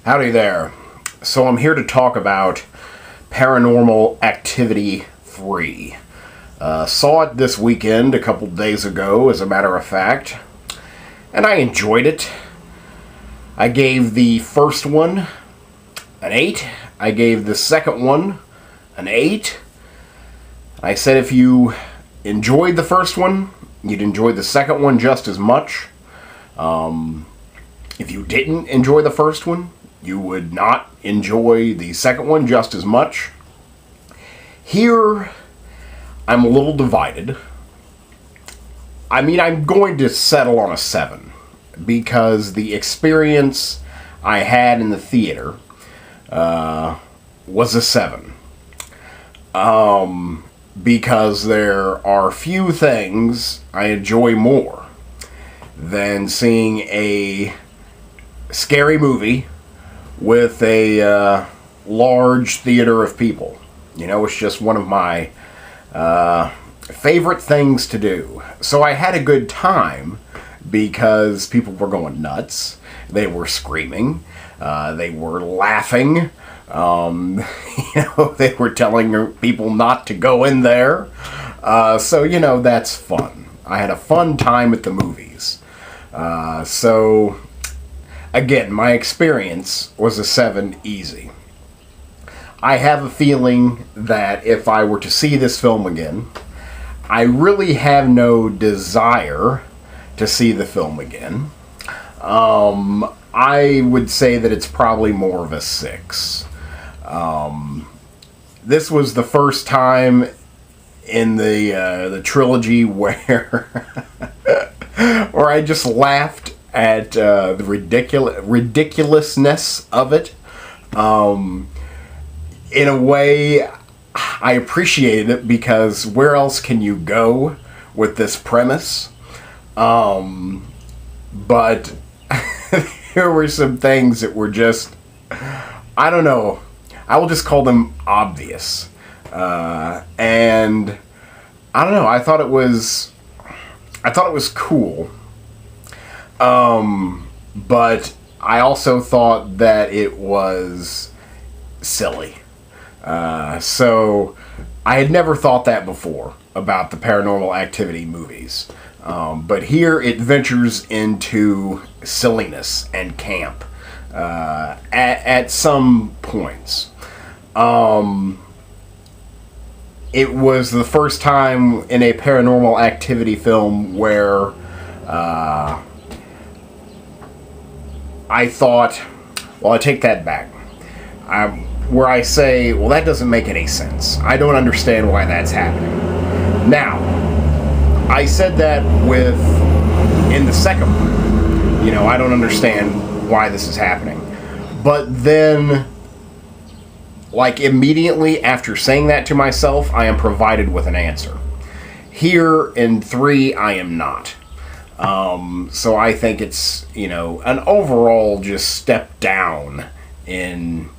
Howdy there. So I'm here to talk about Paranormal Activity 3. Saw it this weekend, a couple days ago, as a matter of fact, and I enjoyed it. I gave the first one an 8. I gave the second one an 8. I said if you enjoyed the first one, you'd enjoy the second one just as much. If you didn't enjoy the first one, you would not enjoy the second one just as much. Here, I'm a little divided. I mean, I'm going to settle on a 7 because the experience I had in the theater was a 7. Because there are few things I enjoy more than seeing a scary movie with a large theater of people. You know, it's just one of my favorite things to do. So I had a good time because people were going nuts. They were screaming. They were laughing. They were telling people not to go in there. So, that's fun. I had a fun time at the movies. So, again, my experience was a 7 easy. I have a feeling that if I were to see this film again, I really have no desire to see the film again. I would say that it's probably more of a 6. This was the first time in the trilogy where where I just laughed at the ridiculousness of it. In a way, I appreciated it because where else can you go with this premise? But there were some things that were just, I don't know, I will just call them obvious. And I don't know, I thought it was cool. But I also thought that it was silly. So I had never thought that before about the Paranormal Activity movies. But here it ventures into silliness and camp at some points. It was the first time in a Paranormal Activity film where I thought, well, I take that back. Where I say, well, that doesn't make any sense. I don't understand why that's happening. Now, I said that in the second one. I don't understand why this is happening. But then, immediately after saying that to myself, I am provided with an answer. Here in 3, I am not. So I think it's, an overall just step down in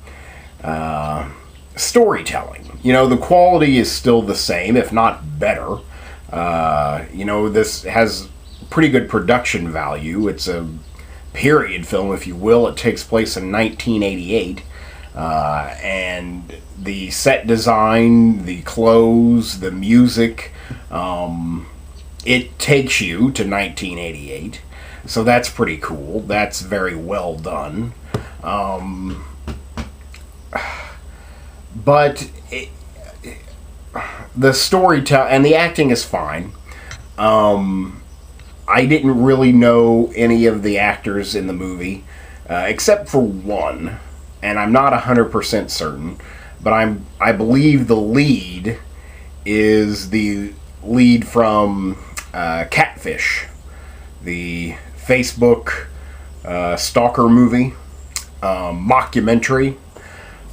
storytelling. The quality is still the same, if not better. This has pretty good production value. It's a period film, if you will. It takes place in 1988. And the set design, the clothes, the music, it takes you to 1988. So that's pretty cool. That's very well done. But the storytelling and the acting is fine. I didn't really know any of the actors in the movie, except for one, and I'm not 100% certain, but I believe the lead is the lead from Catfish, the Facebook stalker movie, mockumentary.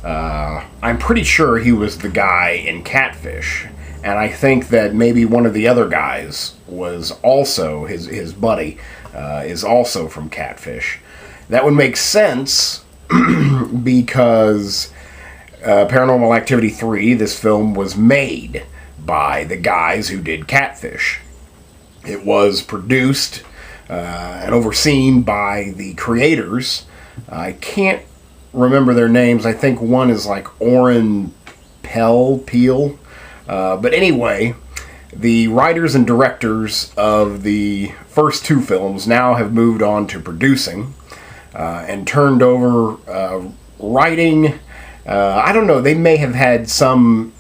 I'm pretty sure he was the guy in Catfish, and I think that maybe one of the other guys was also, his buddy, is also from Catfish. That would make sense because Paranormal Activity 3, this film, was made by the guys who did Catfish. It was produced and overseen by the creators. I can't remember their names. I think one is like Oren Peel. But anyway, the writers and directors of the first two films now have moved on to producing and turned over writing. I don't know, they may have had some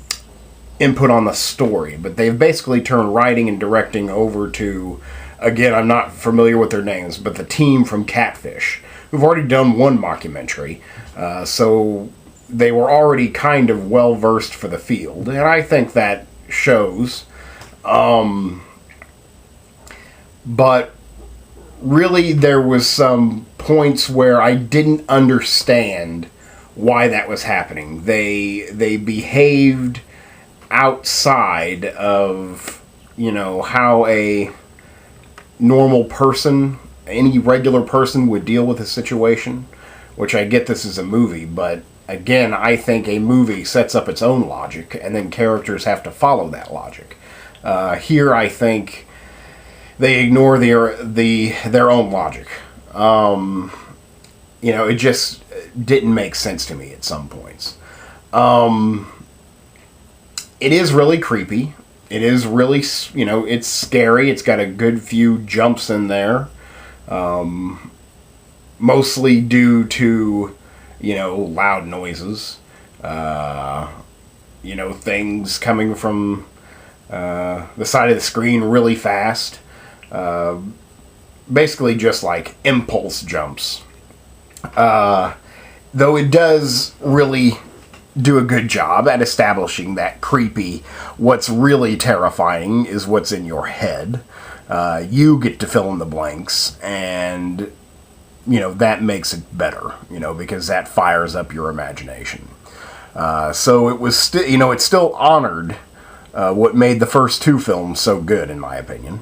input on the story, but they've basically turned writing and directing over to, again, I'm not familiar with their names, but the team from Catfish, who've already done one mockumentary. So they were already kind of well versed for the field, and I think that shows. But really, there was some points where I didn't understand why that was happening. They behaved outside of, how a normal person, any regular person would deal with a situation, which I get this is a movie, but again, I think a movie sets up its own logic, and then characters have to follow that logic. Here, I think they ignore their own logic. It just didn't make sense to me at some points. It is really creepy. It is really, it's scary. It's got a good few jumps in there. Mostly due to, loud noises. Things coming from the side of the screen really fast. Basically just like impulse jumps. Though it does really do a good job at establishing that creepy, what's really terrifying is what's in your head. You get to fill in the blanks, and that makes it better, because that fires up your imagination. So it was still, it still honored what made the first two films so good, in my opinion.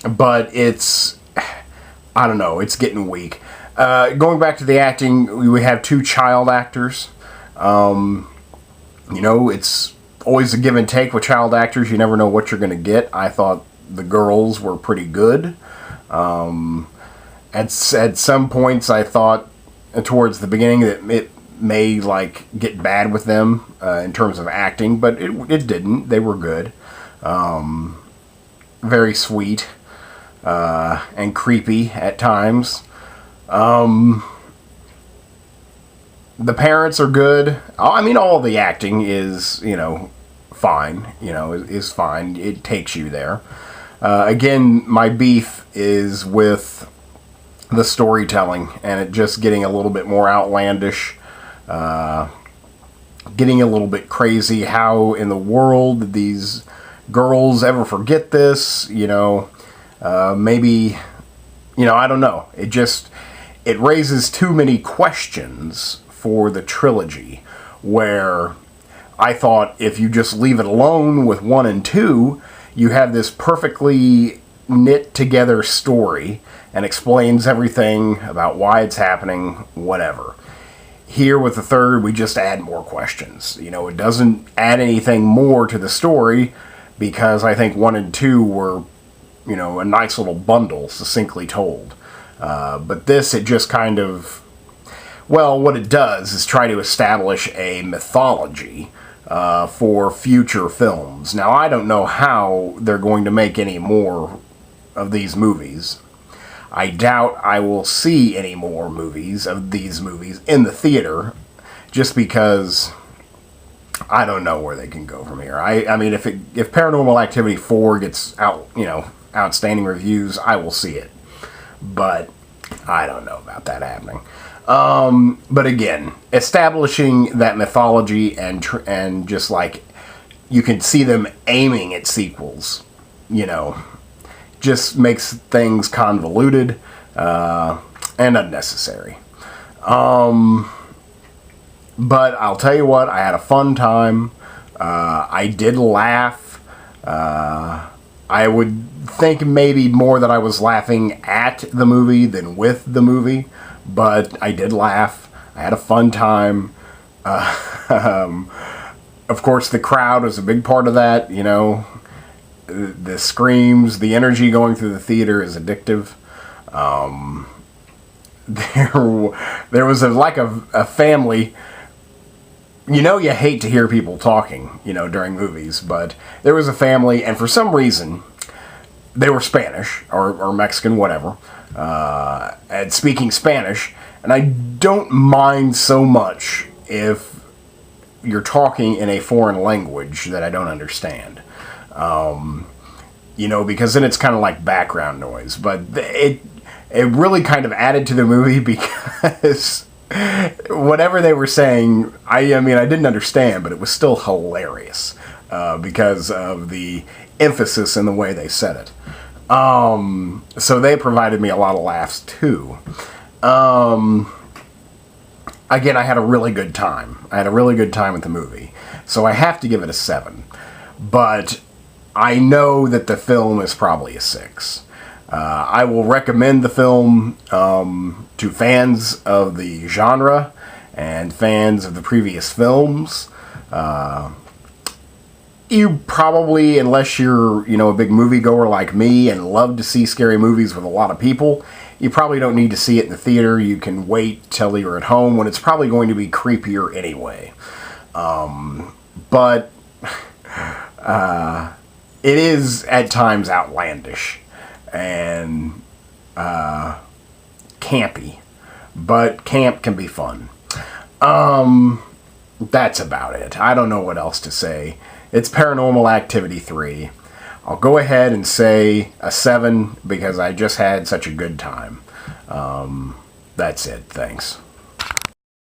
But it's, I don't know, it's getting weak. Going back to the acting, we have two child actors. It's always a give and take with child actors. You never know what you're going to get. I thought the girls were pretty good. At some points, I thought towards the beginning that it may get bad with them in terms of acting, but it didn't. They were good. Very sweet and creepy at times. The parents are good. I mean, all the acting is, fine. Is fine. It takes you there. Again, my beef is with the storytelling and it just getting a little bit more outlandish, getting a little bit crazy. How in the world did these girls ever forget this? Maybe, I don't know. It raises too many questions for the trilogy, where I thought if you just leave it alone with 1 and 2, you have this perfectly knit together story and explains everything about why it's happening, whatever. Here with the third, we just add more questions. It doesn't add anything more to the story, because I think 1 and 2 were, a nice little bundle, succinctly told. But this, it just kind of, what it does is try to establish a mythology for future films. Now, I don't know how they're going to make any more of these movies. I doubt I will see any more movies of these movies in the theater, just because I don't know where they can go from here. I mean, if Paranormal Activity 4 gets outstanding reviews, I will see it. But I don't know about that happening. But again, establishing that mythology and just you can see them aiming at sequels, just makes things convoluted and unnecessary. But I'll tell you what, I had a fun time. I did laugh. I would think maybe more that I was laughing at the movie than with the movie, but I did laugh. I had a fun time. Of course, the crowd was a big part of that, the screams, the energy going through the theater is addictive. there was a family. You know, you hate to hear people talking, during movies, but there was a family, and for some reason, they were Spanish or Mexican, whatever, and speaking Spanish. And I don't mind so much if you're talking in a foreign language that I don't understand. Because then it's kind of like background noise. But it really kind of added to the movie because whatever they were saying, I didn't understand, but it was still hilarious because of the emphasis in the way they said it. So they provided me a lot of laughs too. Again, I had a really good time. I had a really good time with the movie. So I have to give it a 7. But I know that the film is probably a 6. I will recommend the film to fans of the genre and fans of the previous films. You probably, unless you're, a big moviegoer like me and love to see scary movies with a lot of people, you probably don't need to see it in the theater. You can wait till you're at home when it's probably going to be creepier anyway. But it is at times outlandish and campy. But camp can be fun. That's about it. I don't know what else to say. It's Paranormal Activity 3. I'll go ahead and say a 7 because I just had such a good time. That's it. Thanks.